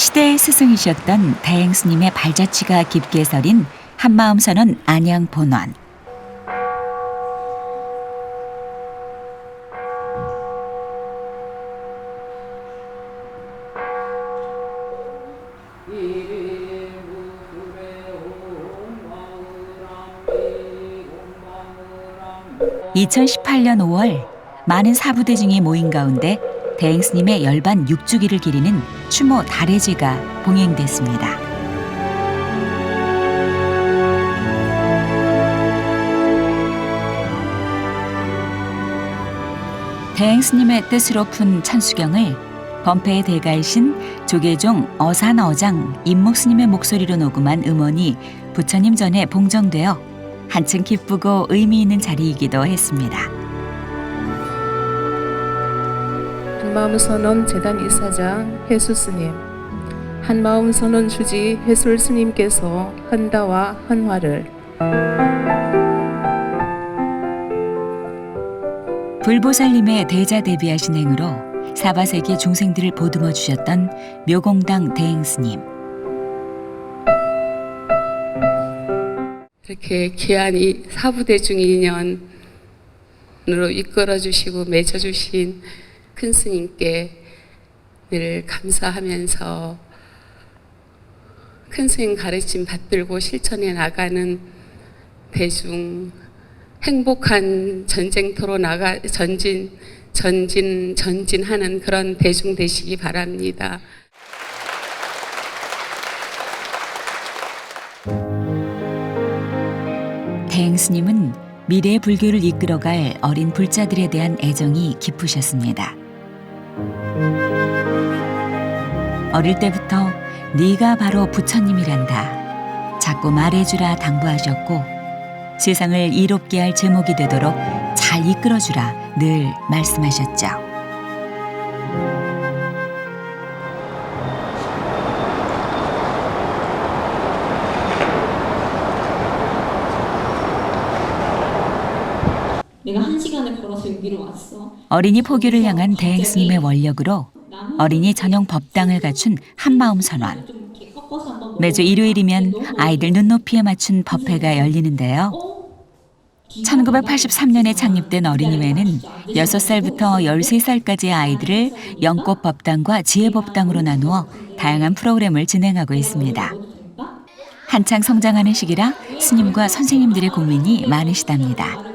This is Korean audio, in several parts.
시대의 스승이셨던 대행 스님의 발자취가 깊게 서린 한마음선원 안양본원. (2018년 5월) 많은 사부대중이 모인 가운데 대행 스님의 열반 6주기를 기리는 추모 달해제가 봉행됐습니다. 대행 스님의 뜻으로 푼 천수경을 범패의 대가이신 조계종 어산어장 임목 스님의 목소리로 녹음한 음원이 부처님 전에 봉정되어 한층 기쁘고 의미 있는 자리이기도 했습니다. 한마음선원 재단 이사장 해수 스님, 한마음선원 주지 해술 스님께서 헌다와 헌화를 불보살님의 대자대비하신 행으로 사바세계 중생들을 보듬어 주셨던 묘공당 대행 스님. 이렇게 귀한 이 사부대중 인연으로 이끌어 주시고 맺어 주신 큰 스님께 늘 감사하면서 큰 스님 가르침 받들고 실천해 나가는 대중, 행복한 전쟁터로 전진하는 그런 대중 되시기 바랍니다. 대행 스님은 미래의 불교를 이끌어갈 어린 불자들에 대한 애정이 깊으셨습니다. 어릴 때부터 네가 바로 부처님이란다 자꾸 말해주라 당부하셨고, 세상을 이롭게 할 제목이 되도록 잘 이끌어주라 늘 말씀하셨죠. 내가 1시간을 걸어서 여기로 왔어. 어린이 포교를 향한 대행 스님의 원력으로 어린이 전용 법당을 갖춘 한마음선원. 매주 일요일이면 아이들 눈높이에 맞춘 법회가 열리는데요. 1983년에 창립된 어린이회는 6살부터 13살까지의 아이들을 영꽃 법당과 지혜 법당으로 나누어 다양한 프로그램을 진행하고 있습니다. 한창 성장하는 시기라 스님과 선생님들의 고민이 많으시답니다.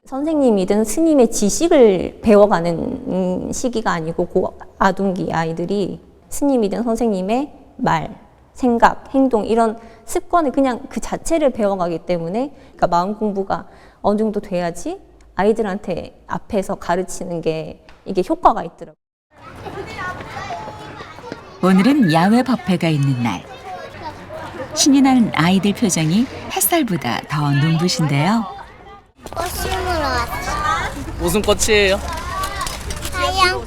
선생님이든 스님의 지식을 배워가는 시기가 아니고 아동기 아이들이 스님이든 선생님의 말, 생각, 행동 이런 습관을 그냥 그 자체를 배워가기 때문에 그러니까 마음 공부가 어느 정도 돼야지 아이들한테 앞에서 가르치는 게 이게 효과가 있더라고요. 오늘은 야외 법회가 있는 날. 신이 난 아이들 표정이 햇살보다 더 눈부신데요. 꽃 심으러 왔어. 무슨 꽃이에요? 하얀 꽃.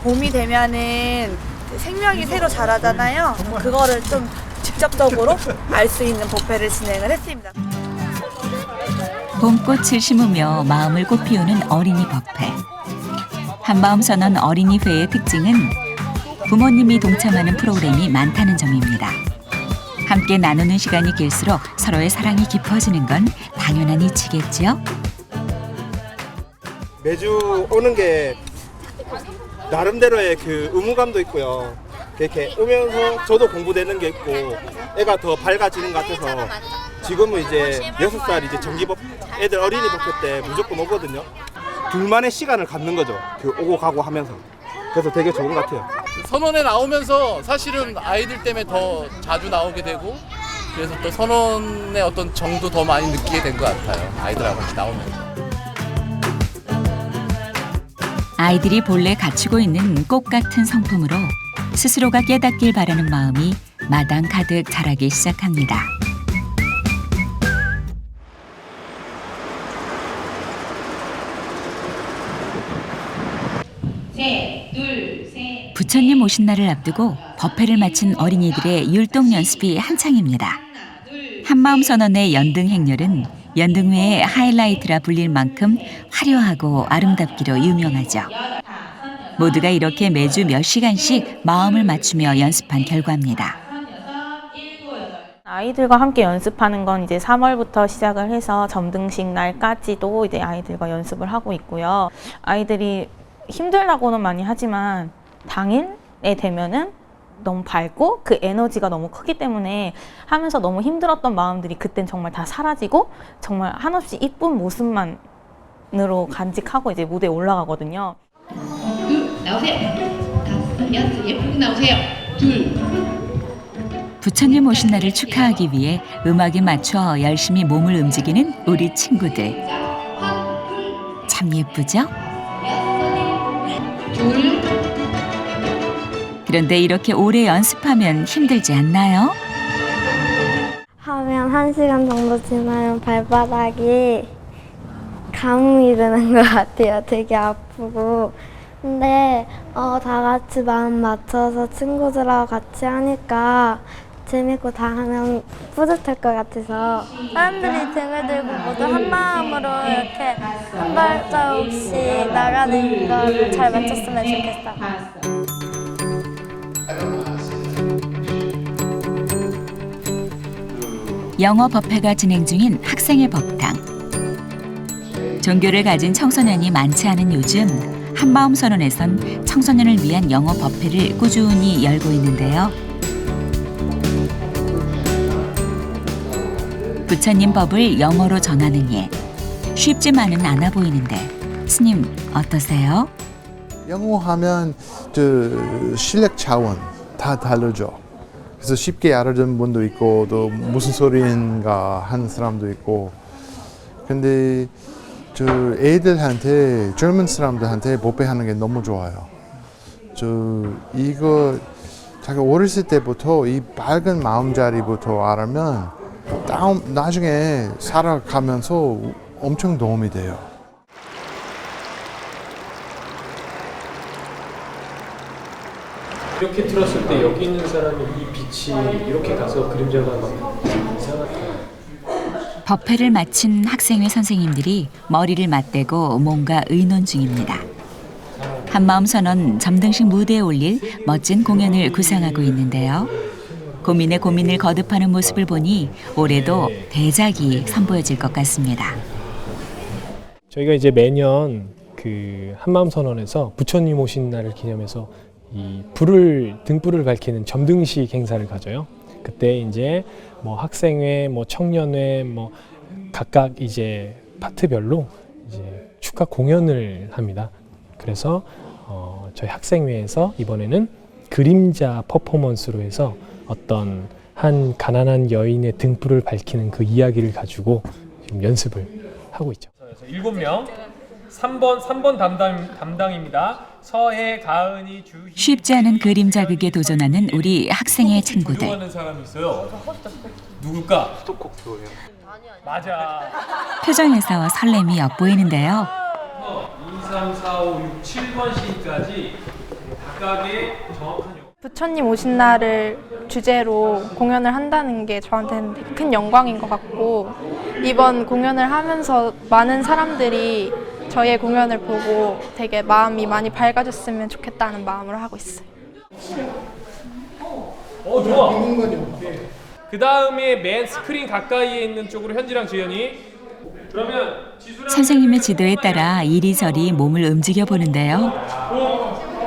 봄이 되면은 생명이 새로 자라잖아요. 그거를 좀 직접적으로 알 수 있는 법회를 진행을 했습니다. 봄꽃을 심으며 마음을 꽃피우는 어린이 법회. 한마음선원 어린이회의 특징은 부모님이 동참하는 프로그램이 많다는 점입니다. 함께 나누는 시간이 길수록 서로의 사랑이 깊어지는 건 당연한 이치겠죠? 매주 오는 게 나름대로의 그 의무감도 있고요. 이렇게 오면서 저도 공부되는 게 있고 애가 더 밝아지는 것 같아서 지금은 이제 6살 이제 정기법 애들 어린이 법회 때 무조건 오거든요. 둘만의 시간을 갖는 거죠. 그 오고 가고 하면서. 그래서 되게 좋은 것 같아요. 선원에 나오면서 사실은 아이들 때문에 더 자주 나오게 되고, 그래서 또 선원의 어떤 정도 더 많이 느끼게 된 것 같아요. 아이들하고 같이 나오면서. 아이들이 본래 갖추고 있는 꽃 같은 성품으로 스스로가 깨닫길 바라는 마음이 마당 가득 자라기 시작합니다. 부처님 오신 날을 앞두고 법회를 마친 어린이들의 율동 연습이 한창입니다. 한마음선원의 연등 행렬은 연등회의 하이라이트라 불릴 만큼 화려하고 아름답기로 유명하죠. 모두가 이렇게 매주 몇 시간씩 마음을 맞추며 연습한 결과입니다. 아이들과 함께 연습하는 건 이제 3월부터 시작을 해서 점등식 날까지도 이제 아이들과 연습을 하고 있고요. 아이들이 힘들다고는 많이 하지만 당일에 되면은 너무 밝고 그 에너지가 너무 크기 때문에 하면서 너무 힘들었던 마음들이 그땐 정말 다 사라지고 정말 한없이 이쁜 모습만으로 간직하고 이제 무대에 올라가거든요. 부처님 오신 날을 축하하기 위해 음악에 맞춰 열심히 몸을 움직이는 우리 친구들. 참 예쁘죠? 그런데 이렇게 오래 연습하면 힘들지 않나요? 하면 1시간 정도 지나면 발바닥이 가뭄이 드는 것 같아요. 되게 아프고. 근데 다 같이 마음 맞춰서 친구들하고 같이 하니까 재밌고 다 하면 뿌듯할 것 같아서 사람들이 등을 들고 모두 한 마음으로 이렇게 한 발자국씩 나가는 걸 잘 맞췄으면 좋겠어요. 영어 법회가 진행 중인 학생의 법당. 종교를 가진 청소년이 많지 않은 요즘 한마음 선언에선 청소년을 위한 영어 법회를 꾸준히 열고 있는데요. 부처님 법을 영어로 전하는 일. 쉽지만은 않아 보이는데 스님 어떠세요? 영어 하면 실력 차원 다 다르죠. 그래서 쉽게 알아듣는 분도 있고 또 무슨 소리인가 하는 사람도 있고. 근데 애들한테 젊은 사람들한테 법회하는 게 너무 좋아요. 이거 자기 어렸을 때부터 이 밝은 마음자리부터 알면 나중에 살아가면서 엄청 도움이 돼요. 이렇게 들었을 때 여기 있는 사람이 이 빛이 이렇게 가서 그림자가 막 이상하다. 법회를 마친 학생회 선생님들이 머리를 맞대고 뭔가 의논 중입니다. 한마음 선언 점등식 무대에 올릴 멋진 공연을 구상하고 있는데요. 고민에 고민을 거듭하는 모습을 보니 올해도 대작이 선보여질 것 같습니다. 저희가 이제 매년 그 한마음 선언에서 부처님 오신 날을 기념해서 이 등불을 밝히는 점등식 행사를 가져요. 그때 이제 뭐 학생회, 뭐 청년회, 뭐 각각 이제 파트별로 이제 축하 공연을 합니다. 그래서 저희 학생회에서 이번에는 그림자 퍼포먼스로 해서 어떤 한 가난한 여인의 등불을 밝히는 그 이야기를 가지고 지금 연습을 하고 있죠. 7명, 3번 담당입니다. 서해, 가은이, 주희. 쉽지 않은 그림 자극에 도전하는 우리 학생의 친구들. 조종하는 사람이 있어요. 누굴까? 수도꼭지예요. 맞아. 표정에서 설렘이 엿보이는데요. 2, 3, 4, 5, 6, 7번 시까지 각각의 정확한 부처님 오신 날을 주제로 공연을 한다는 게 저한테는 큰 영광인 것 같고 이번 공연을 하면서 많은 사람들이 저희의 공연을 보고 되게 마음이 많이 밝아졌으면 좋겠다는 마음으로 하고 있어요. 좋아. 그 다음에 맨 스크린 가까이에 있는 쪽으로 현지랑 지연이. 그러면 선생님의 지도에 따라 이리저리 몸을 움직여 보는데요.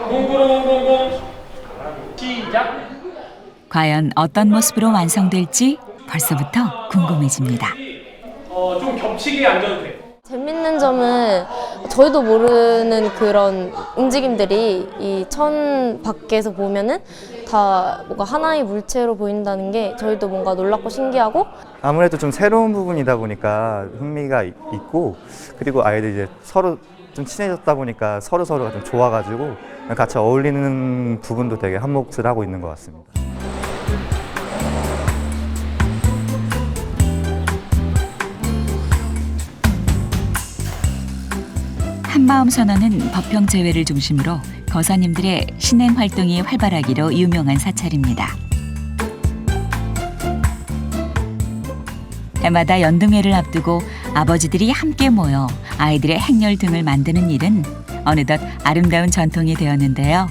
00000 시작. 과연 어떤 모습으로 완성될지 벌써부터 궁금해집니다. 좀 겹치게 앉아도 돼. 재밌는 점은 저희도 모르는 그런 움직임들이 이 천 밖에서 보면은 다 뭔가 하나의 물체로 보인다는 게 저희도 뭔가 놀랍고 신기하고 아무래도 좀 새로운 부분이다 보니까 흥미가 있고 그리고 아이들이 이제 서로 좀 친해졌다 보니까 서로가 좀 좋아가지고 같이 어울리는 부분도 되게 한몫을 하고 있는 것 같습니다. 한마음 선언은 법평 제회를 중심으로 거사님들의 신행 활동이 활발하기로 유명한 사찰입니다. 해마다 연등회를 앞두고 아버지들이 함께 모여 아이들의 행렬 등을 만드는 일은 어느덧 아름다운 전통이 되었는데요.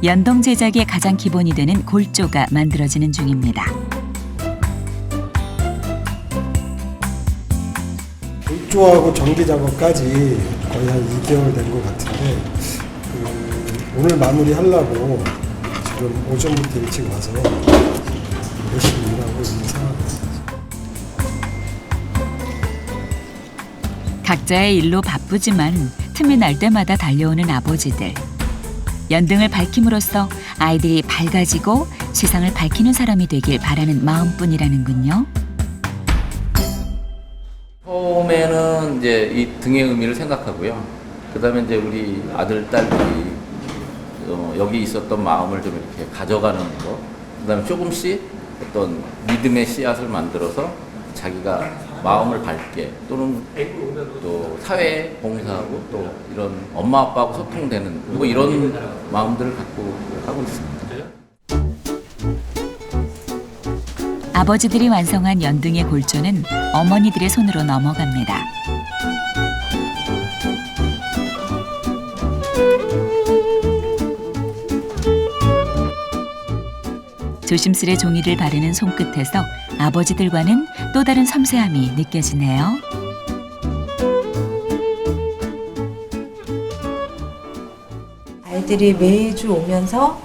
연동 제작의 가장 기본이 되는 골조가 만들어지는 중입니다. 골조하고 전기 작업까지 거의 한 2개월 된 것 같은데 오늘 마무리하려고 지금 오전부터 일찍 와서 열심히 일하고 있는 상황입니다. 각자의 일로 바쁘지만 틈이 날 때마다 달려오는 아버지들. 연등을 밝힘으로써 아이들이 밝아지고 세상을 밝히는 사람이 되길 바라는 마음뿐이라는군요. 처음에는 이제 이 등의 의미를 생각하고요. 그다음에 이제 우리 아들, 딸들이 여기 있었던 마음을 좀 이렇게 가져가는 거. 그다음에 조금씩 어떤 믿음의 씨앗을 만들어서 자기가 마음을 밝게 또는 또 사회에 봉사하고 또 이런 엄마 아빠하고 소통되는 뭐 이런 마음들을 갖고 하고 있습니다. 아버지들이 완성한 연등의 골조는 어머니들의 손으로 넘어갑니다. 조심스레 종이를 바르는 손끝에서 아버지들과는 또 다른 섬세함이 느껴지네요. 아이들이 매주 오면서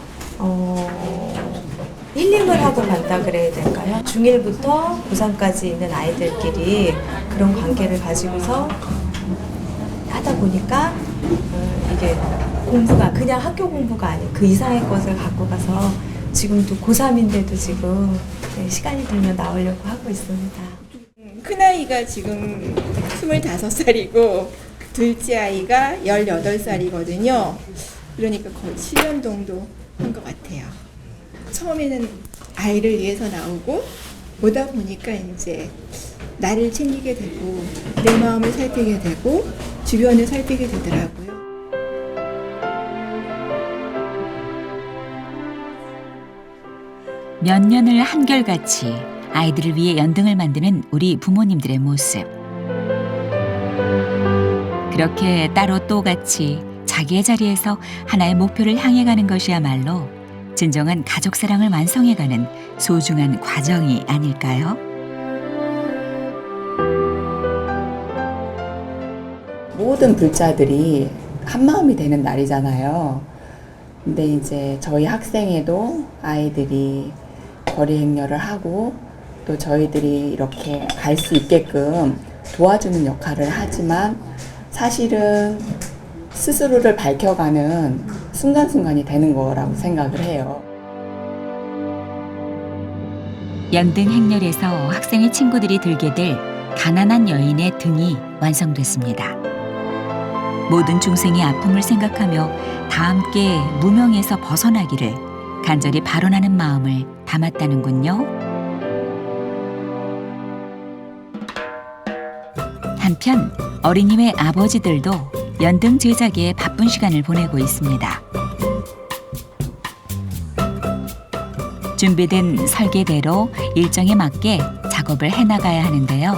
힐링을 하고 간다 그래야 될까요? 중1부터 고3까지 있는 아이들끼리 그런 관계를 가지고서 하다 보니까 이게 공부가 그냥 학교 공부가 아니고 그 이상의 것을 갖고 가서 지금도 고3인데도 지금 시간이 되면 나오려고 하고 있습니다. 큰아이가 지금 25살이고 둘째 아이가 18살이거든요. 그러니까 거의 7년 정도 한 것 같아요. 처음에는 아이를 위해서 나오고 오다 보니까 이제 나를 챙기게 되고 내 마음을 살피게 되고 주변을 살피게 되더라고요. 몇 년을 한결같이 아이들을 위해 연등을 만드는 우리 부모님들의 모습. 그렇게 따로 또 같이 자기의 자리에서 하나의 목표를 향해 가는 것이야말로 진정한 가족 사랑을 완성해가는 소중한 과정이 아닐까요? 모든 불자들이 한 마음이 되는 날이잖아요. 근데 이제 저희 학생회도 아이들이 거리 행렬을 하고 또 저희들이 이렇게 갈 수 있게끔 도와주는 역할을 하지만 사실은 스스로를 밝혀가는 순간순간이 되는 거라고 생각을 해요. 연등 행렬에서 학생의 친구들이 들게 될 가난한 여인의 등이 완성됐습니다. 모든 중생의 아픔을 생각하며 다 함께 무명에서 벗어나기를 간절히 발언하는 마음을 담았다는군요. 한편 어린이회 아버지들도 연등 제작에 바쁜 시간을 보내고 있습니다. 준비된 설계대로 일정에 맞게 작업을 해나가야 하는데요.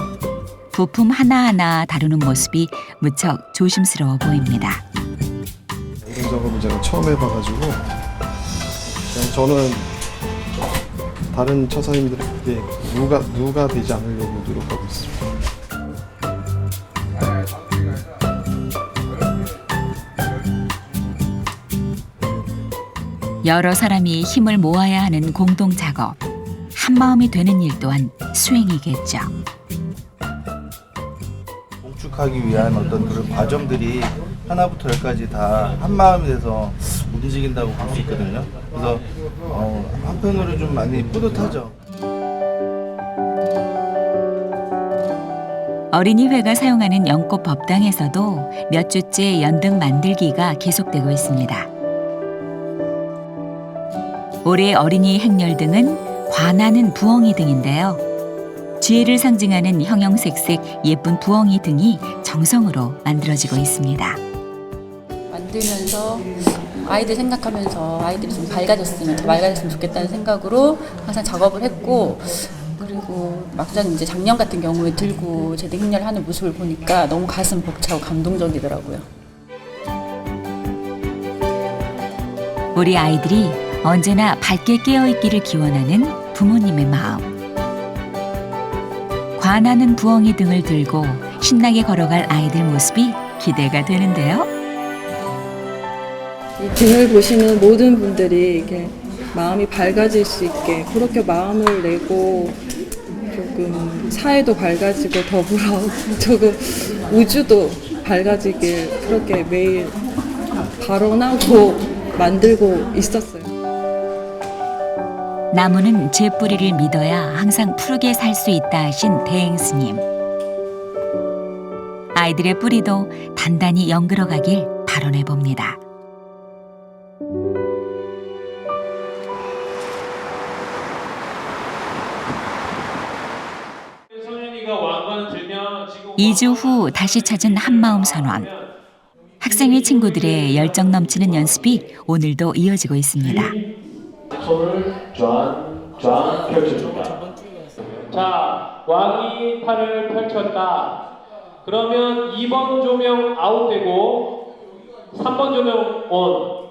부품 하나하나 다루는 모습이 무척 조심스러워 보입니다. 이런 작업은 제가 처음 해봐가지고 저는 다른 처사님들에게 누가 되지 않으려고 노력하고 있습니다. 여러 사람이 힘을 모아야 하는 공동 작업. 한 마음이 되는 일 또한 수행이겠죠. 공축하기 위한 어떤 그런 과정들이 하나부터 열까지 다 한 마음이 돼서 움직인다고 볼 수 있거든요. 그래서 한편으로 좀 많이 뿌듯하죠. 어린이회가 사용하는 연꽃 법당에서도 몇 주째 연등 만들기가 계속되고 있습니다. 올해 어린이 행렬 등은 관하는 부엉이 등인데요. 지혜를 상징하는 형형색색 예쁜 부엉이 등이 정성으로 만들어지고 있습니다. 만들면서 아이들 생각하면서 아이들이 좀 밝아졌으면 더 밝아졌으면 좋겠다는 생각으로 항상 작업을 했고, 그리고 막상 이제 작년 같은 경우에 들고 제등 행렬을 하는 모습을 보니까 너무 가슴 벅차고 감동적이더라고요. 우리 아이들이 언제나 밝게 깨어있기를 기원하는 부모님의 마음. 관하는 부엉이 등을 들고 신나게 걸어갈 아이들 모습이 기대가 되는데요. 이 등을 보시는 모든 분들이 이렇게 마음이 밝아질 수 있게 그렇게 마음을 내고 조금 사회도 밝아지고 더불어 조금 우주도 밝아지길 그렇게 매일 발언하고 만들고 있었어요. 나무는 제 뿌리를 믿어야 항상 푸르게 살 수 있다 하신 대행스님. 아이들의 뿌리도 단단히 연결어가길 발언해 봅니다. 이 주 후 다시 찾은 한마음 선원. 학생회 친구들의 열정 넘치는 연습이 오늘도 이어지고 있습니다. 손을 좌 펼쳐줍니다. 자, 왕이 팔을 펼쳤다. 그러면 2번 조명 아웃되고 3번 조명 온.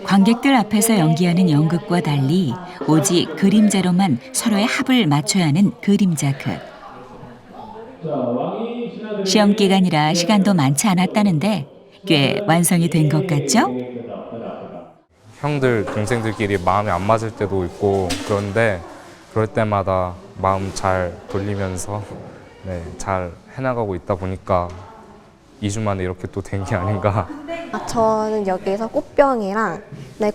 관객들 앞에서 연기하는 연극과 달리 오직 그림자로만 서로의 합을 맞춰야 하는 그림자극. 시험 기간이라 시간도 많지 않았다는데 꽤 완성이 된 것 같죠? 형들, 동생들끼리 마음이 안 맞을 때도 있고 그런데 그럴 때마다 마음 잘 돌리면서 잘 해나가고 있다 보니까 2주 만에 이렇게 또 된 게 아닌가. 저는 여기서 꽃병이랑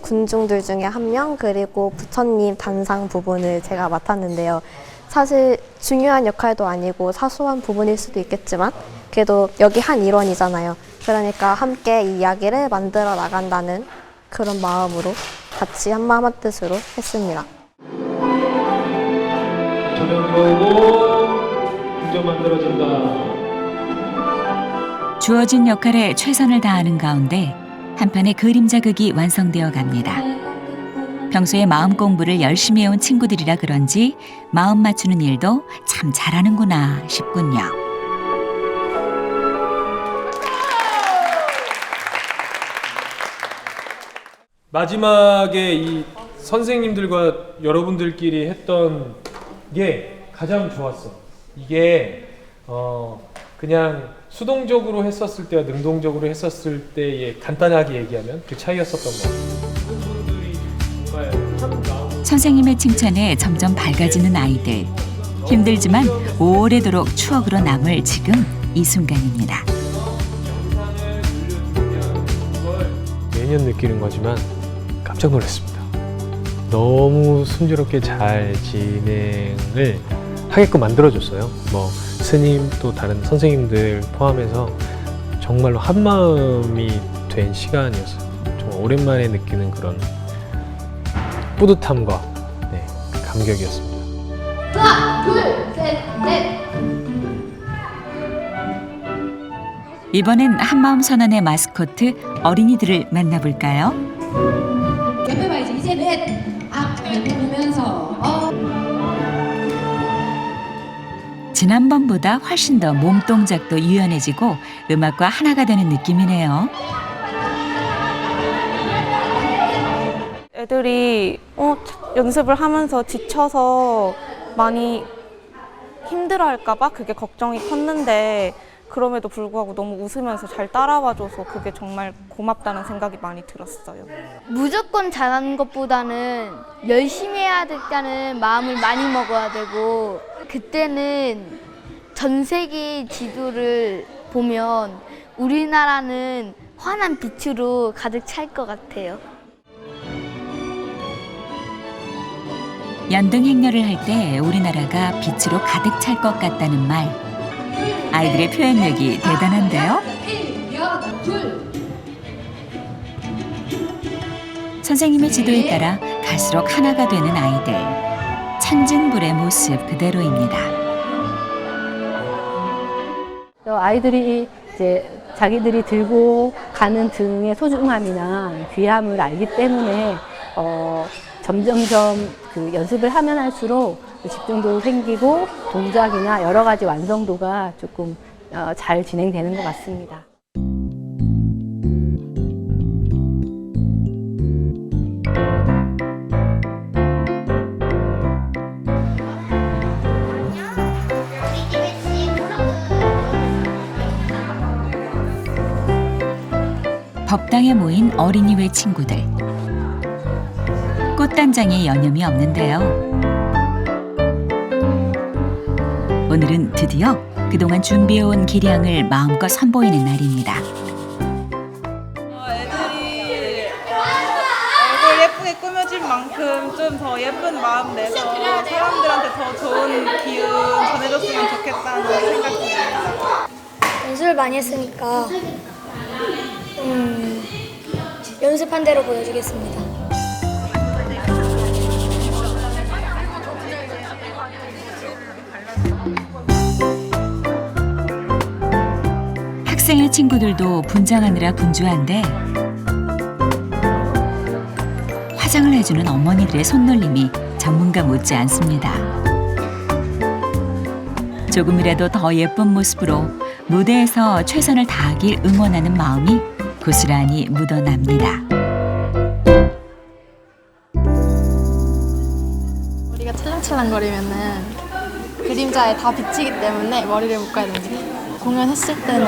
군중들 중에 한 명 그리고 부처님 단상 부분을 제가 맡았는데요. 사실 중요한 역할도 아니고 사소한 부분일 수도 있겠지만 그래도 여기 한 일원이잖아요. 그러니까 함께 이 이야기를 만들어 나간다는 그런 마음으로 같이 한마음 한뜻으로 했습니다. 조명 들어오고 풍경 만들어진다. 주어진 역할에 최선을 다하는 가운데 한편의 그림자극이 완성되어 갑니다. 평소에 마음 공부를 열심히 해온 친구들이라 그런지 마음 맞추는 일도 참 잘하는구나 싶군요. 마지막에 이 선생님들과 여러분들끼리 했던 게 가장 좋았어. 이게 그냥 수동적으로 했었을 때와 능동적으로 했었을 때의 간단하게 얘기하면 그 차이였었던 것 같아요. 선생님의 칭찬에 점점 밝아지는 아이들. 힘들지만 오래도록 추억으로 남을 지금 이 순간입니다. 매년 느끼는 거지만 깜짝 놀랐습니다. 너무 순조롭게 잘 진행을 하게끔 만들어줬어요. 뭐 스님 또 다른 선생님들 포함해서 정말로 한마음이 된 시간이었어요. 정말 오랜만에 느끼는 그런 뿌듯함과 감격이었습니다. 하나, 둘, 셋, 넷. 이번엔 한마음 선언의 마스코트 어린이들을 만나볼까요? 옆에 봐야지. 이제 넷. 앞을 보면서. 지난번보다 훨씬 더 몸동작도 유연해지고 음악과 하나가 되는 느낌이네요. 애들이 연습을 하면서 지쳐서 많이 힘들어할까 봐 그게 걱정이 컸는데 그럼에도 불구하고 너무 웃으면서 잘 따라와줘서 그게 정말 고맙다는 생각이 많이 들었어요. 무조건 잘하는 것보다는 열심히 해야 됐다는 마음을 많이 먹어야 되고 그때는 전 세계 지도를 보면 우리나라는 환한 빛으로 가득 찰 것 같아요. 연등 행렬을 할 때 우리나라가 빛으로 가득 찰 것 같다는 말. 아이들의 표현력이 대단한데요. 선생님의 지도에 따라 갈수록 하나가 되는 아이들. 천진불의 모습 그대로입니다. 아이들이 이제 자기들이 들고 가는 등의 소중함이나 귀함을 알기 때문에 점점점 그 연습을 하면 할수록 집중도 생기고 동작이나 여러 가지 완성도가 조금 잘 진행되는 것 같습니다. 법당에 모인 어린이회 친구들. 꽃단장에 여념이 없는데요. 오늘은 드디어 그동안 준비해온 기량을 마음껏 선보이는 날입니다. 애들이 얼굴 예쁘게 꾸며진 만큼 좀 더 예쁜 마음 내서 사람들한테 더 좋은 기운 전해줬으면 좋겠다는 생각이 듭니다. 연습을 많이 했으니까 연습한 대로 보여주겠습니다. 학생의 친구들도 분장하느라 분주한데 화장을 해주는 어머니들의 손놀림이 전문가 못지 않습니다. 조금이라도 더 예쁜 모습으로 무대에서 최선을 다하길 응원하는 마음이 고스란히 묻어납니다. 머리가 찰랑찰랑거리면은 그림자에 다 비치기 때문에 머리를 묶어야 됩니다. 공연했을 때는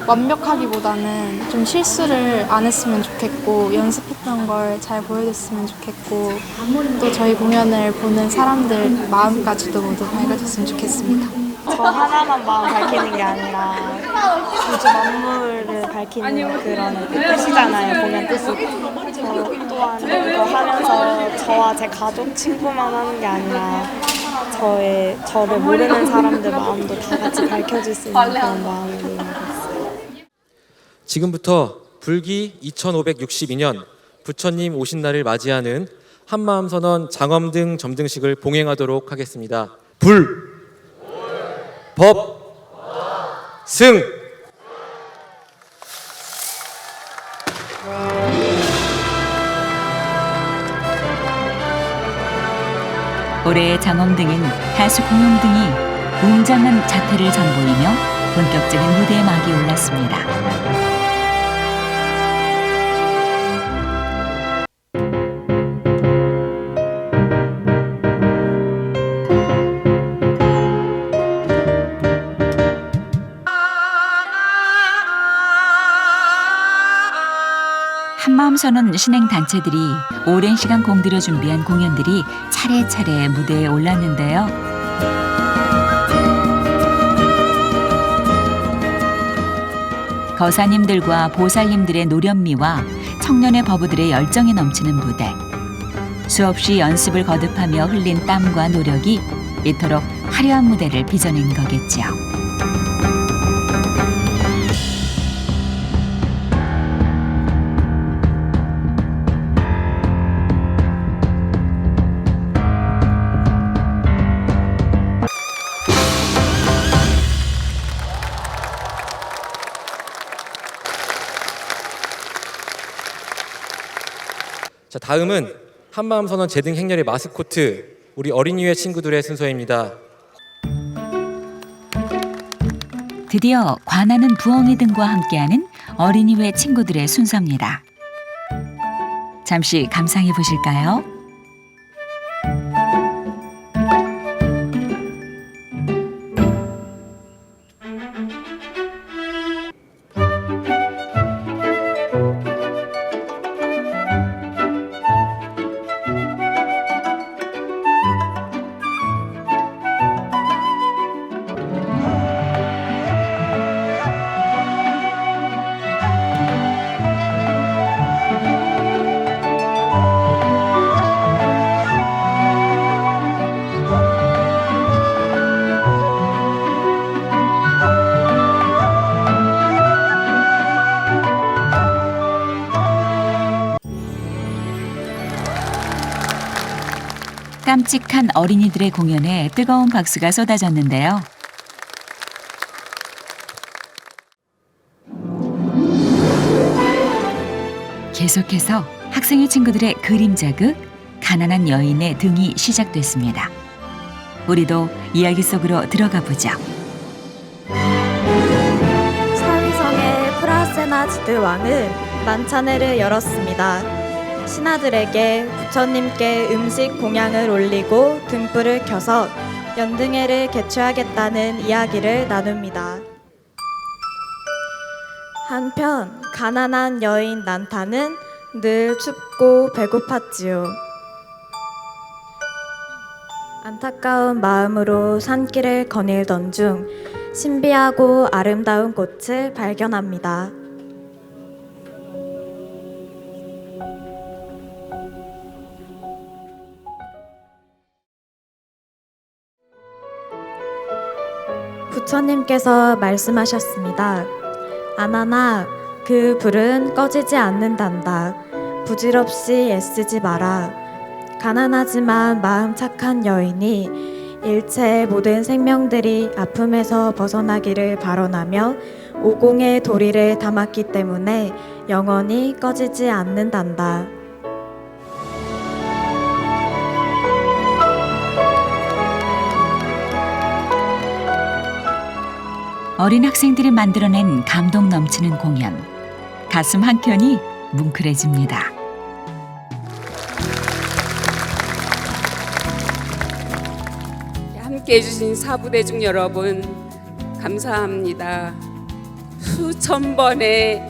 완벽하기보다는 좀 실수를 안 했으면 좋겠고 연습했던 걸 잘 보여줬으면 좋겠고 또 저희 공연을 보는 사람들 마음까지도 모두 밝아졌으면 좋겠습니다. 저 하나만 마음 밝히는 게 아니라 우주 만물을 밝히는 그런 뜻이잖아요, 공연 뜻이. 저 또한 이거 하면서 저와 제 가족, 친구만 하는 게 아니라 저를 모르는 사람들 마음도 다 같이 밝혀줄 수 있는 그런 마음으로 임하겠어요. 지금부터 불기 2562년 부처님 오신 날을 맞이하는 한마음선언 장엄등 점등식을 봉행하도록 하겠습니다. 불, 법, 승! 올해의 장엄등은 가수 공용 등이 웅장한 자태를 선보이며 본격적인 무대에 막이 올랐습니다. 한마음선언 신행단체들이 오랜 시간 공들여 준비한 공연들이 차례차례 무대에 올랐는데요. 거사님들과 보살님들의 노련미와 청년의 거부들의 열정이 넘치는 무대. 수없이 연습을 거듭하며 흘린 땀과 노력이 이토록 화려한 무대를 빚어낸 거겠지요. 자, 다음은 한마음선언 제등 행렬의 마스코트 우리 어린이회 친구들의 순서입니다. 드디어 관하는 부엉이 등과 함께하는 어린이회 친구들의 순서입니다. 잠시 감상해 보실까요? 깜찍한 어린이들의 공연에 뜨거운 박수가 쏟아졌는데요. 계속해서 학생의 친구들의 그림 자극, 가난한 여인의 등이 시작됐습니다. 우리도 이야기 속으로 들어가 보죠. 사위성의 프라세나즈드 왕은 만찬회를 열었습니다. 신하들에게 부처님께 음식 공양을 올리고 등불을 켜서 연등회를 개최하겠다는 이야기를 나눕니다. 한편 가난한 여인 난타는 늘 춥고 배고팠지요. 안타까운 마음으로 산길을 거닐던 중 신비하고 아름다운 꽃을 발견합니다. 부처님께서 말씀하셨습니다. 아나나, 그 불은 꺼지지 않는단다. 부질없이 애쓰지 마라. 가난하지만 마음 착한 여인이 일체의 모든 생명들이 아픔에서 벗어나기를 발언하며 오공의 도리를 담았기 때문에 영원히 꺼지지 않는단다. 어린 학생들이 만들어낸 감동 넘치는 공연. 가슴 한켠이 뭉클해집니다. 함께 해주신 사부대중 여러분 감사합니다. 수천 번의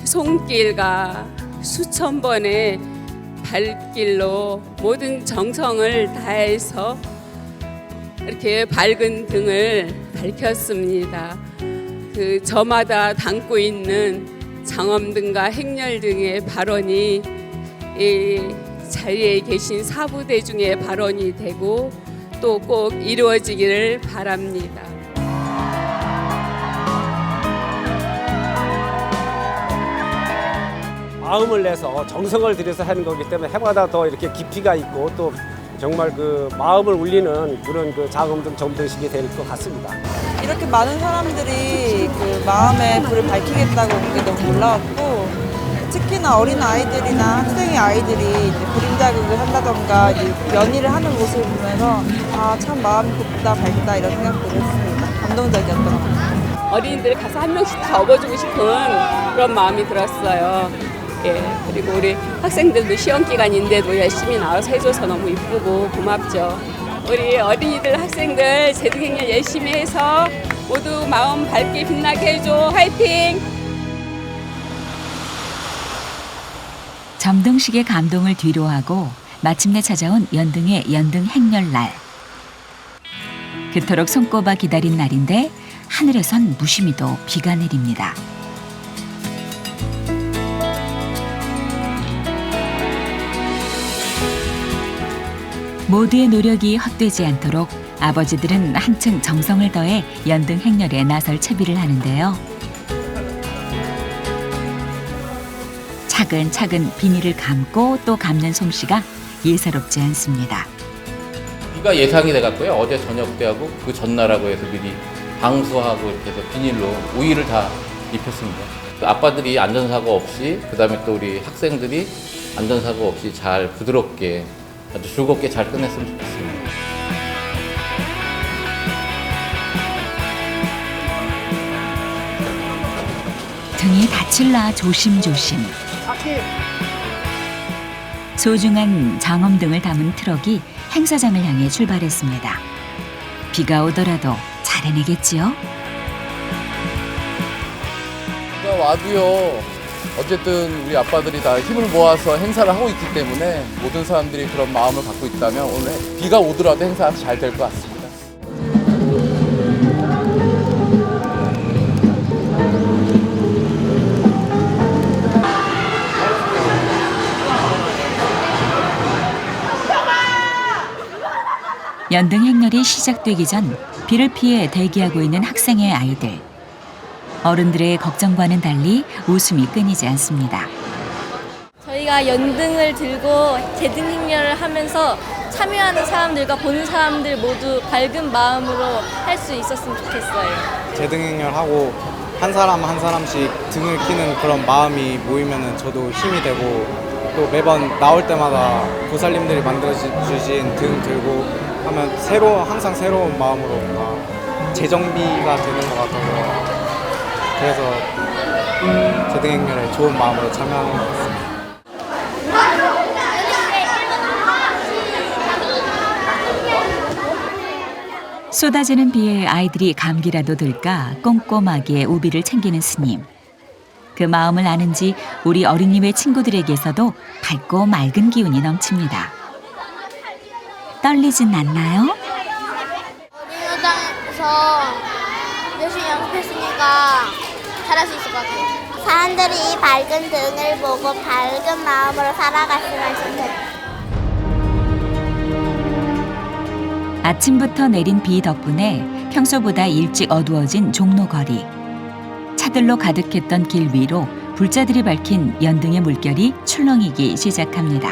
손길과 수천 번의 발길로 모든 정성을 다해서 이렇게 밝은 등을 밝혔습니다. 그 저마다 담고 있는 장엄등과 행렬등의 발언이 이 자리에 계신 사부대중의 발언이 되고 또 꼭 이루어지기를 바랍니다. 마음을 내서 정성을 들여서 하는 거기 때문에 해마다 더 이렇게 깊이가 있고 또 정말 그 마음을 울리는 그런 그 장엄등 점등식이 될 것 같습니다. 이렇게 많은 사람들이 그 마음의 불을 밝히겠다고 온 게 너무 놀라웠고, 특히나 어린 아이들이나 학생의 아이들이 이제 그림 자극을 한다던가 연희를 하는 모습을 보면서 아, 참 마음이 곱다 밝다 이런 생각들을 했습니다. 감동적이었던 것 같아요. 어린이들 가서 한 명씩 다 업어주고 싶은 그런 마음이 들었어요. 예, 그리고 우리 학생들도 시험 기간인데도 열심히 나와서 해줘서 너무 이쁘고 고맙죠. 우리 어린이들, 학생들 제등행렬 열심히 해서 모두 마음 밝게 빛나게 해줘. 화이팅! 점등식의 감동을 뒤로하고 마침내 찾아온 연등의 연등 행렬날. 그토록 손꼽아 기다린 날인데 하늘에선 무심히도 비가 내립니다. 모두의 노력이 헛되지 않도록 아버지들은 한층 정성을 더해 연등 행렬에 나설 채비를 하는데요. 차근차근 비닐을 감고 또 감는 솜씨가 예사롭지 않습니다. 비가 예상이 돼갖고요. 어제 저녁 때하고 그 전날하고 해서 미리 방수하고 이렇게 해서 비닐로 우의를 다 입혔습니다. 아빠들이 안전사고 없이, 그 다음에 또 우리 학생들이 안전사고 없이 잘 부드럽게 아주 즐겁게 잘 끝냈으면 좋겠습니다. 등이 다칠라 조심조심. 소중한 장엄등을 담은 트럭이 행사장을 향해 출발했습니다. 비가 오더라도 잘 해내겠지요? 비가 와도요. 어쨌든 우리 아빠들이 다 힘을 모아서 행사를 하고 있기 때문에 모든 사람들이 그런 마음을 갖고 있다면 오늘 비가 오더라도 행사가 잘 될 것 같습니다. 연등 행렬이 시작되기 전 비를 피해 대기하고 있는 학생의 아이들. 어른들의 걱정과는 달리 웃음이 끊이지 않습니다. 저희가 연등을 들고 제등 행렬을 하면서 참여하는 사람들과 보는 사람들 모두 밝은 마음으로 할 수 있었으면 좋겠어요. 제등 행렬하고 한 사람 한 사람씩 등을 키는 그런 마음이 모이면 저도 힘이 되고 또 매번 나올 때마다 보살님들이 만들어주신 등 들고 하면 항상 새로운 마음으로 뭔가 재정비가 되는 것 같아서 그래서 제등행렬에 좋은 마음으로 참여하는 것 같습니다. 쏟아지는 비에 아이들이 감기라도 들까 꼼꼼하게 우비를 챙기는 스님. 그 마음을 아는지 우리 어린이회 친구들에게서도 밝고 맑은 기운이 넘칩니다. 떨리진 않나요? 어린이당에서 열심히 연습했으니까 잘할 수 있을 것 같아요. 사람들이 밝은 등을 보고 밝은 마음으로 살아갔으면 좋겠어요. 아침부터 내린 비 덕분에 평소보다 일찍 어두워진 종로거리. 차들로 가득했던 길 위로 불자들이 밝힌 연등의 물결이 출렁이기 시작합니다.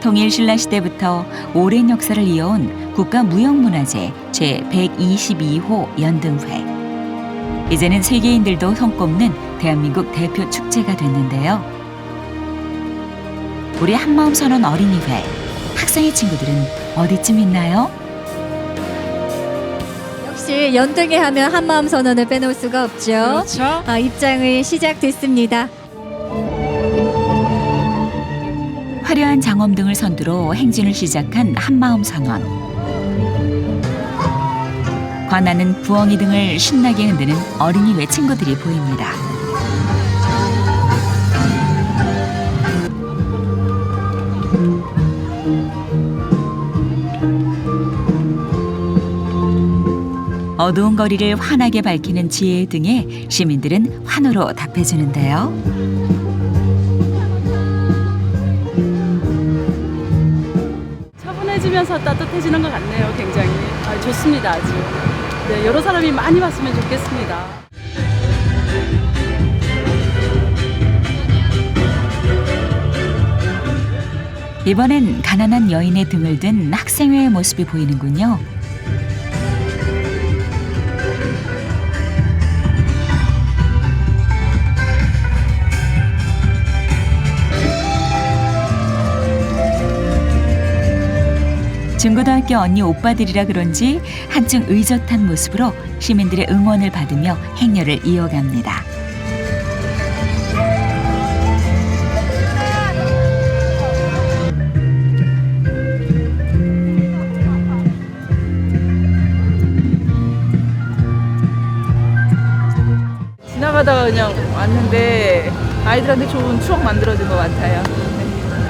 통일신라시대부터 오랜 역사를 이어온 국가무형문화재 제122호 연등회. 이제는 세계인들도 손꼽는 대한민국 대표 축제가 됐는데요. 우리 한마음 선원 어린이회. 학생의 친구들은 어디쯤 있나요? 역시 연등회 하면 한마음 선언을 빼놓을 수가 없죠. 그렇죠. 입장이 시작됐습니다. 화려한 장엄등을 선두로 행진을 시작한 한마음 선원. 관하는 부엉이 등을 신나게 흔드는 어린이회 친구들이 보입니다. 어두운 거리를 환하게 밝히는 지혜의 등에 시민들은 환호로 답해주는데요. 차분해지면서 따뜻해지는 것 같네요. 굉장히 좋습니다. 아주. 네, 여러 사람이 많이 왔으면 좋겠습니다. 이번엔 가난한 여인의 등을 든 학생회의 모습이 보이는군요. 중고등학교 언니 오빠들이라 그런지 한층 의젓한 모습으로 시민들의 응원을 받으며 행렬을 이어갑니다. 지나가다가 그냥 왔는데 아이들한테 좋은 추억 만들어준 것 같아요.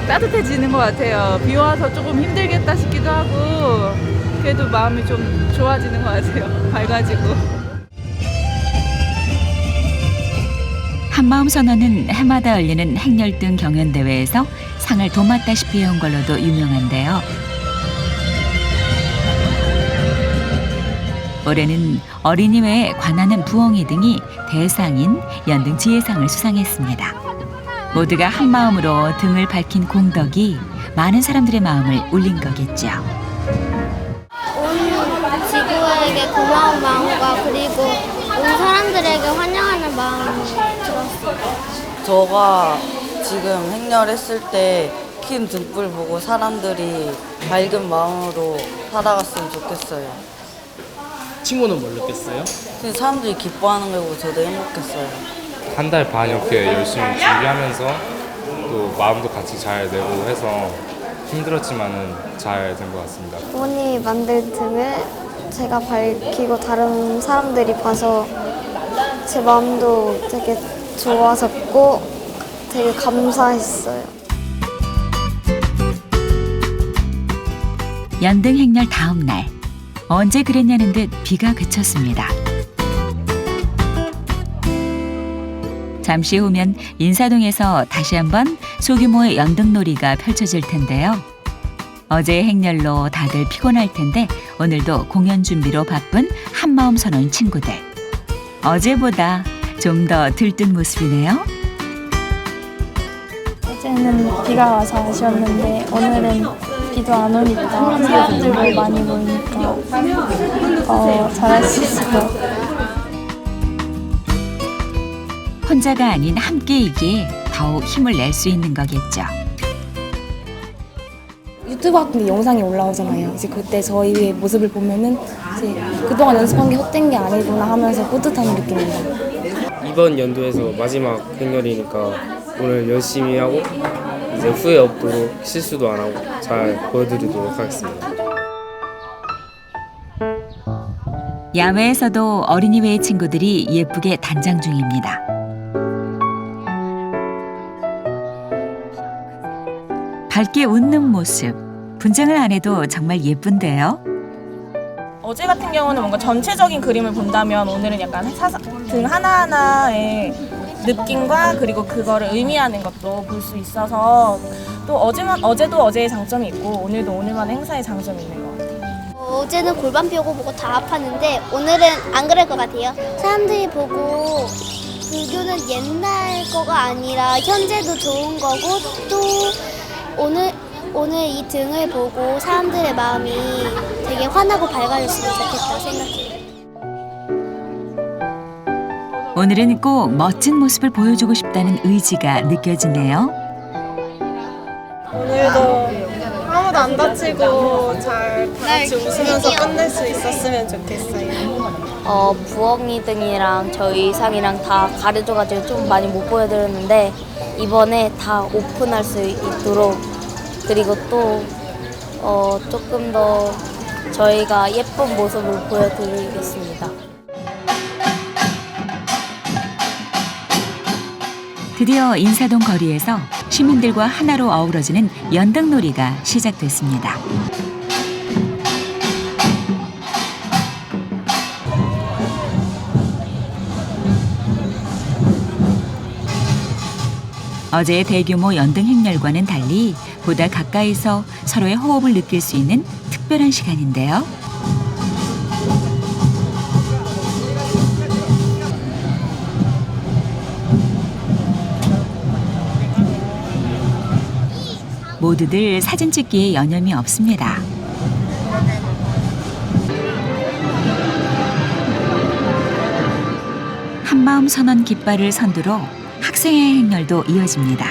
따뜻해지는 것 같아요. 비 와서 조금 힘들겠다 싶기도 하고 그래도 마음이 좀 좋아지는 것 같아요. 밝아지고. 한마음 선언은 해마다 열리는 행렬등 경연대회에서 상을 도맡다시피 해온 걸로도 유명한데요. 올해는 어린이회에 관하는 부엉이 등이 대상인 연등 지혜상을 수상했습니다. 모두가 한마음으로 등을 밝힌 공덕이 많은 사람들의 마음을 울린 거겠죠. 온 지구에게 고마운 마음과 그리고 온 사람들에게 환영하는 마음이 들었어요. 저가 지금 행렬했을 때 킨 등불 보고 사람들이 밝은 마음으로 살아갔으면 좋겠어요. 친구는 뭘 느꼈어요? 사람들이 기뻐하는 거 보고 저도 행복했어요. 한 달 반 이렇게 열심히 준비하면서 또 마음도 같이 잘 내고 해서 힘들었지만은 잘 된 것 같습니다. 부모님이 만든 등을 제가 밝히고 다른 사람들이 봐서 제 마음도 되게 좋아졌고 되게 감사했어요. 연등 행렬 다음 날 언제 그랬냐는 듯 비가 그쳤습니다. 잠시 후면 인사동에서 다시 한번 소규모의 연등놀이가 펼쳐질 텐데요. 어제의 행렬로 다들 피곤할 텐데 오늘도 공연 준비로 바쁜 한마음 선원 친구들. 어제보다 좀 더 들뜬 모습이네요. 어제는 비가 와서 아쉬웠는데 오늘은 비도 안 오니까 사람들도 많이 모이니까 잘할 수 있을 것 같아요. 혼자가 아닌 함께이기에 더 더욱 힘을 낼 수 있는 거겠죠. 유튜브 같은 데 영상이 올라오잖아요. 이제 그때 저희의 모습을 보면은 이제 그동안 연습한 게 헛된 게 아니구나 하면서 뿌듯함을 느낍니다. 이번 연도에서 마지막 행렬이니까 오늘 열심히 하고 이제 후회 없도록 실수도 안 하고 잘 보여드리도록 하겠습니다. 야외에서도 어린이회 친구들이 예쁘게 단장 중입니다. 밝게 웃는 모습, 분장을 안 해도 정말 예쁜데요. 어제 같은 경우는 뭔가 전체적인 그림을 본다면 오늘은 약간 등 하나하나의 느낌과 그리고 그거를 의미하는 것도 볼 수 있어서 또 어제도 어제의 장점이 있고 오늘도 오늘만의 행사의 장점이 있는 것 같아요. 어제는 골반 뼈고 보고 다 아팠는데 오늘은 안 그럴 것 같아요. 사람들이 보고 불교는 옛날 거가 아니라 현재도 좋은 거고 또 오늘 이 등을 보고 사람들의 마음이 되게 환하고 밝아졌으면 좋겠다 생각해요. 오늘은 꼭 멋진 모습을 보여주고 싶다는 의지가 느껴지네요. 오늘도 아무도 안 다치고 잘 다 같이 웃으면서 끝낼 수 있었으면 좋겠어요. 부엉이 등이랑 저희 상이랑 다 가려져가지고 좀 많이 못 보여드렸는데 이번에 다 오픈할 수 있도록 그리고 또 조금 더 저희가 예쁜 모습을 보여드리겠습니다. 드디어 인사동 거리에서 시민들과 하나로 어우러지는 연등놀이가 시작됐습니다. 어제의 대규모 연등 행렬과는 달리 보다 가까이서 서로의 호흡을 느낄 수 있는 특별한 시간인데요. 모두들 사진 찍기에 여념이 없습니다. 한마음 선언 깃발을 선두로 학생회 행렬도 이어집니다.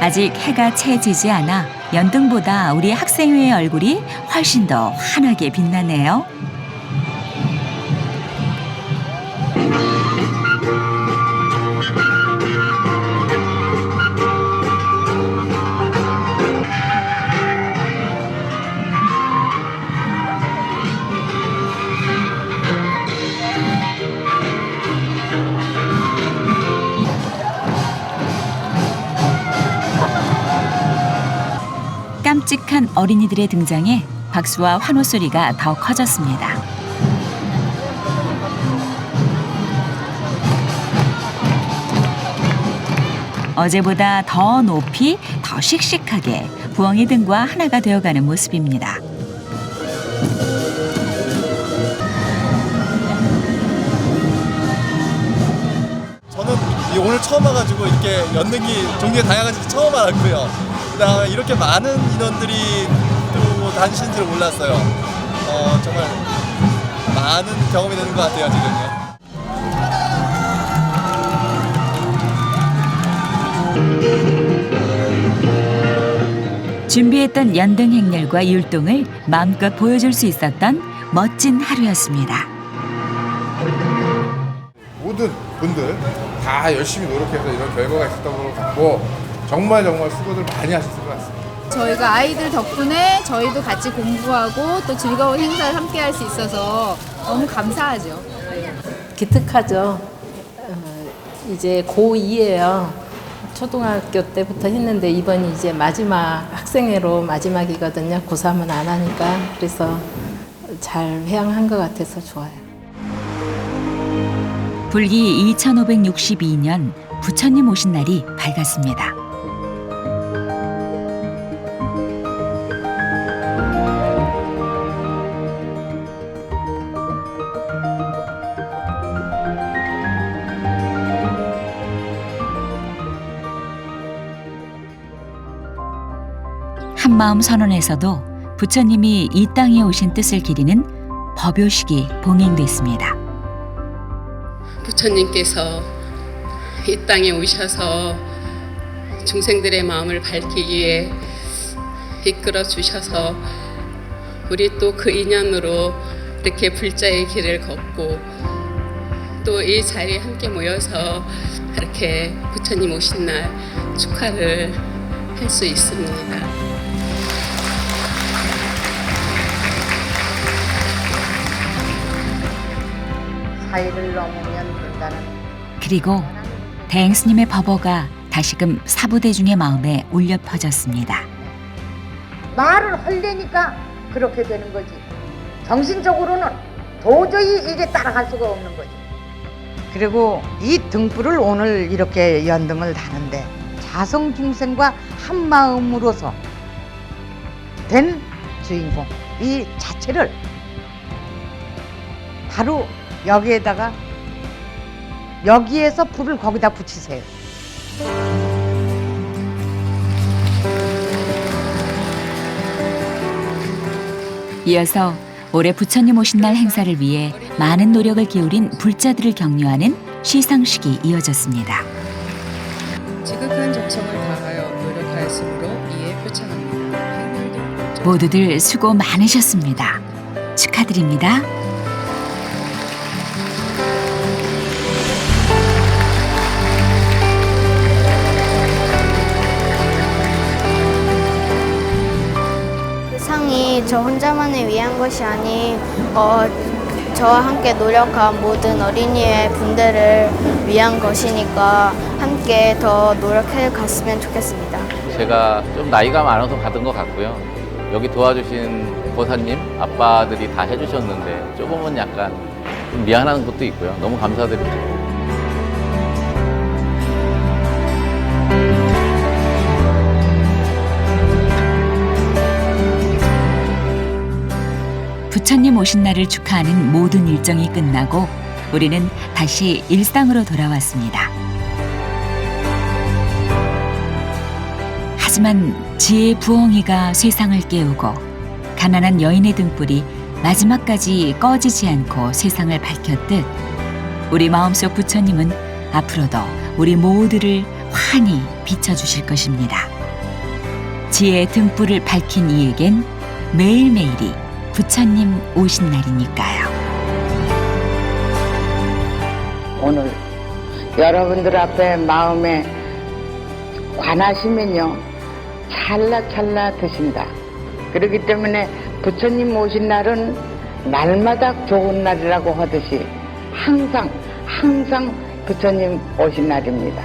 아직 해가 채 지지 않아 연등보다 우리 학생회의 얼굴이 훨씬 더 환하게 빛나네요. 깜찍한 어린이들의 등장에 박수와 환호 소리가 더 커졌습니다. 어제보다 더 높이, 더 씩씩하게 부엉이 등과 하나가 되어가는 모습입니다. 저는 오늘 처음 와가지고 이렇게 연등이 종류가 다양한지 처음 알았고요. 그다음에 이렇게 많은 인원들이 또 다니시는 줄 몰랐어요. 정말 많은 경험이 되는 것 같아요, 지금요. 준비했던 연등 행렬과 율동을 마음껏 보여줄 수 있었던 멋진 하루였습니다. 모든 분들 다 열심히 노력해서 이런 결과가 있었던 것 같고 정말 수고들 많이 하셨을 것 같습니다. 저희가 아이들 덕분에 저희도 같이 공부하고 또 즐거운 행사를 함께 할 수 있어서 너무 감사하죠. 기특하죠. 이제 고2예요. 초등학교 때부터 했는데 이번이 이제 마지막 학생회로 마지막이거든요. 고3은 안 하니까. 그래서 잘 회양한 것 같아서 좋아요. 불기 2562년 부처님 오신 날이 밝았습니다. 한마음 선언에서도 부처님이 이 땅에 오신 뜻을 기리는 법요식이 봉행됐습니다. 부처님께서 이 땅에 오셔서 중생들의 마음을 밝히기 위해 이끌어 주셔서 우리 또 그 인연으로 이렇게 불자의 길을 걷고 또 이 자리에 함께 모여서 이렇게 부처님 오신 날 축하를 할 수 있습니다. 사이를 넘으면 된다는 그리고 대행스님의 법어가 다시금 사부대중의 마음에 울려 퍼졌습니다. 말을 하려니까 그렇게 되는 거지. 정신적으로는 도저히 이게 따라갈 수가 없는 거지. 그리고 이 등불을 오늘 이렇게 연등을 다는데 자성 중생과 한 마음으로서 된 주인공 이 자체를 바로 여기에다가 여기에서 불을 거기다 붙이세요. 이어서 올해 부처님 오신 날 행사를 위해 많은 노력을 기울인 불자들을 격려하는 시상식이 이어졌습니다. 지극한 정성을 다하여 노력하였으므로 이에 표창합니다. 모두들 수고 많으셨습니다. 축하드립니다. 상이 저 혼자만을 위한 것이 아닌 저와 함께 노력한 모든 어린이의 분들을 위한 것이니까 함께 더 노력해 갔으면 좋겠습니다. 제가 좀 나이가 많아서 받은 것 같고요. 여기 도와주신 보사님, 아빠들이 다 해주셨는데 조금은 약간 좀 미안한 것도 있고요. 너무 감사드립니다. 부처님 오신 날을 축하하는 모든 일정이 끝나고 우리는 다시 일상으로 돌아왔습니다. 하지만 지혜의 부엉이가 세상을 깨우고 가난한 여인의 등불이 마지막까지 꺼지지 않고 세상을 밝혔듯 우리 마음속 부처님은 앞으로도 우리 모두를 환히 비춰주실 것입니다. 지혜의 등불을 밝힌 이에겐 매일매일이 부처님 오신 날이니까요. 오늘 여러분들 앞에 마음에 관하시면요 찰나찰나 드신다. 그렇기 때문에 부처님 오신 날은 날마다 좋은 날이라고 하듯이 항상 부처님 오신 날입니다.